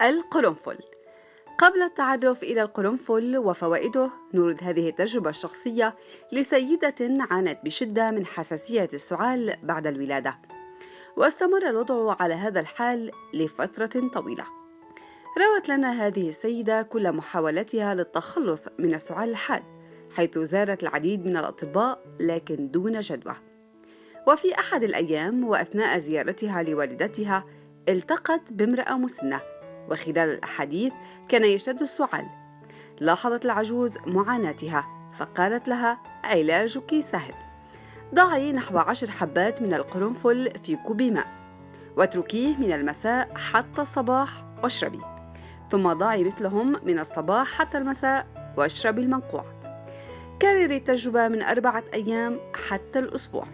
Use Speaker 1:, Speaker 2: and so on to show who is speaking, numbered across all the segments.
Speaker 1: القرنفل. قبل التعرف إلى القرنفل وفوائده، نورد هذه التجربة الشخصية لسيدة عانت بشدة من حساسية السعال بعد الولادة، واستمر الوضع على هذا الحال لفترة طويلة. روت لنا هذه السيدة كل محاولتها للتخلص من السعال الحاد، حيث زارت العديد من الأطباء لكن دون جدوى. وفي أحد الأيام وأثناء زيارتها لوالدتها التقت بامرأة مسنة، وخلال الأحاديث كان يشتد السعال. لاحظت العجوز معاناتها فقالت لها: علاجك سهل، ضعي نحو 10 حبات من القرنفل في كوب ماء واتركيه من المساء حتى الصباح واشربي، ثم ضعي مثلهم من الصباح حتى المساء واشربي المنقوع. كرري التجربة من 4 أيام حتى الأسبوع.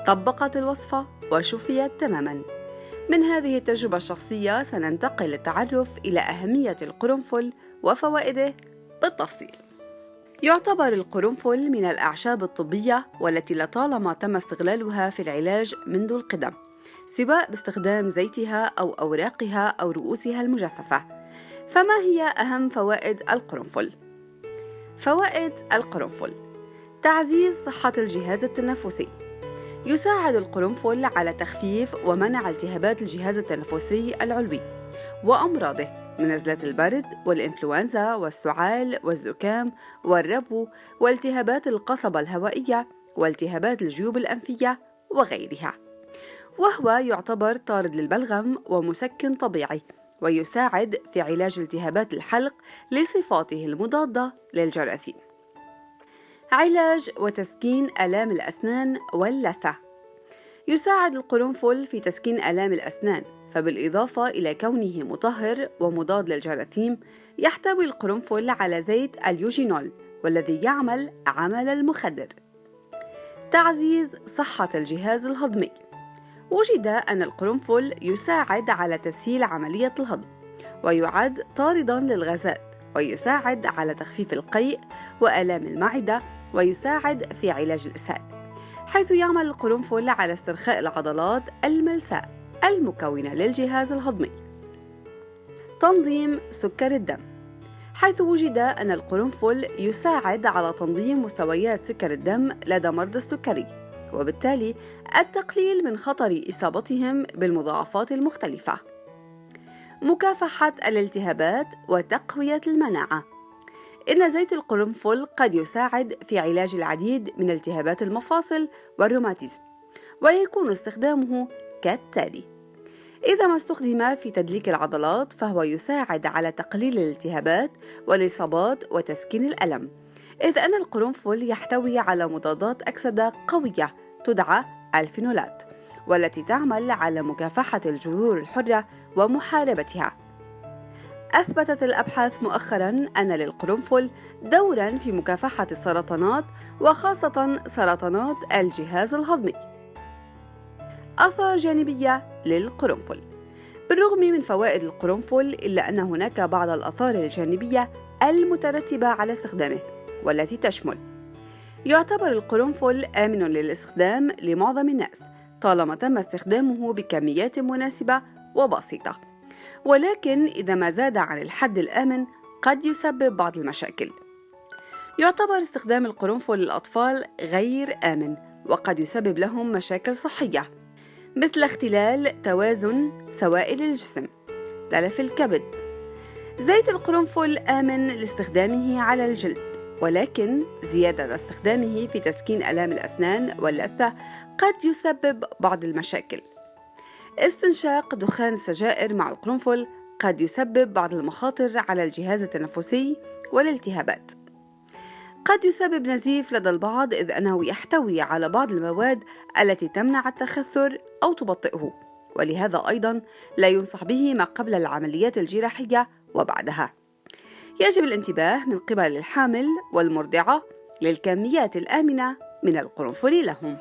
Speaker 1: طبقت الوصفة وشفيت تماماً. من هذه التجربة الشخصية سننتقل للتعرف إلى أهمية القرنفل وفوائده بالتفصيل. يعتبر القرنفل من الأعشاب الطبية والتي لطالما تم استغلالها في العلاج منذ القدم، سواء باستخدام زيتها أو أوراقها أو رؤوسها المجففة. فما هي أهم فوائد القرنفل؟ فوائد القرنفل: تعزيز صحة الجهاز التنفسي. يساعد القرنفل على تخفيف ومنع التهابات الجهاز التنفسي العلوي وأمراضه من نزلات البرد والإنفلونزا والسعال والزكام والربو والتهابات القصبة الهوائية والتهابات الجيوب الأنفية وغيرها. وهو يعتبر طارد للبلغم ومسكن طبيعي، ويساعد في علاج التهابات الحلق لصفاته المضادة للجراثيم. علاج وتسكين آلام الأسنان واللثة. يساعد القرنفل في تسكين آلام الأسنان، فبالإضافة إلى كونه مطهر ومضاد للجراثيم، يحتوي القرنفل على زيت اليوجينول والذي يعمل عمل المخدر. تعزيز صحة الجهاز الهضمي. وجد أن القرنفل يساعد على تسهيل عملية الهضم، ويعد طاردا للغازات، ويساعد على تخفيف القيء وآلام المعدة، ويساعد في علاج الإسهال، حيث يعمل القرنفل على استرخاء العضلات الملساء المكونة للجهاز الهضمي. تنظيم سكر الدم، حيث وجد أن القرنفل يساعد على تنظيم مستويات سكر الدم لدى مرضى السكري، وبالتالي التقليل من خطر إصابتهم بالمضاعفات المختلفة. مكافحة الالتهابات وتقوية المناعة. إن زيت القرنفل قد يساعد في علاج العديد من التهابات المفاصل والروماتيزم، ويكون استخدامه كالتالي: إذا ما استخدم في تدليك العضلات فهو يساعد على تقليل الالتهابات والإصابات وتسكين الألم، إذ أن القرنفل يحتوي على مضادات أكسدة قوية تدعى الفينولات، والتي تعمل على مكافحة الجذور الحرة ومحاربتها. أثبتت الأبحاث مؤخراً أن للقرنفل دوراً في مكافحة السرطانات، وخاصة سرطانات الجهاز الهضمي. آثار جانبية للقرنفل. بالرغم من فوائد القرنفل، إلا أن هناك بعض الآثار الجانبية المترتبة على استخدامه، والتي تشمل: يعتبر القرنفل آمن للاستخدام لمعظم الناس طالما تم استخدامه بكميات مناسبة وبسيطة، ولكن إذا ما زاد عن الحد الآمن قد يسبب بعض المشاكل. يعتبر استخدام القرنفل للأطفال غير آمن، وقد يسبب لهم مشاكل صحية مثل اختلال توازن سوائل الجسم، تلف الكبد. زيت القرنفل آمن لاستخدامه على الجلد، ولكن زيادة استخدامه في تسكين آلام الأسنان واللثة قد يسبب بعض المشاكل. استنشاق دخان السجائر مع القرنفل قد يسبب بعض المخاطر على الجهاز التنفسي والالتهابات. قد يسبب نزيف لدى البعض، إذ أنه يحتوي على بعض المواد التي تمنع التخثر أو تبطئه، ولهذا أيضاً لا ينصح به ما قبل العمليات الجراحية وبعدها. يجب الانتباه من قبل الحامل والمرضعة للكميات الآمنة من القرنفل لهم.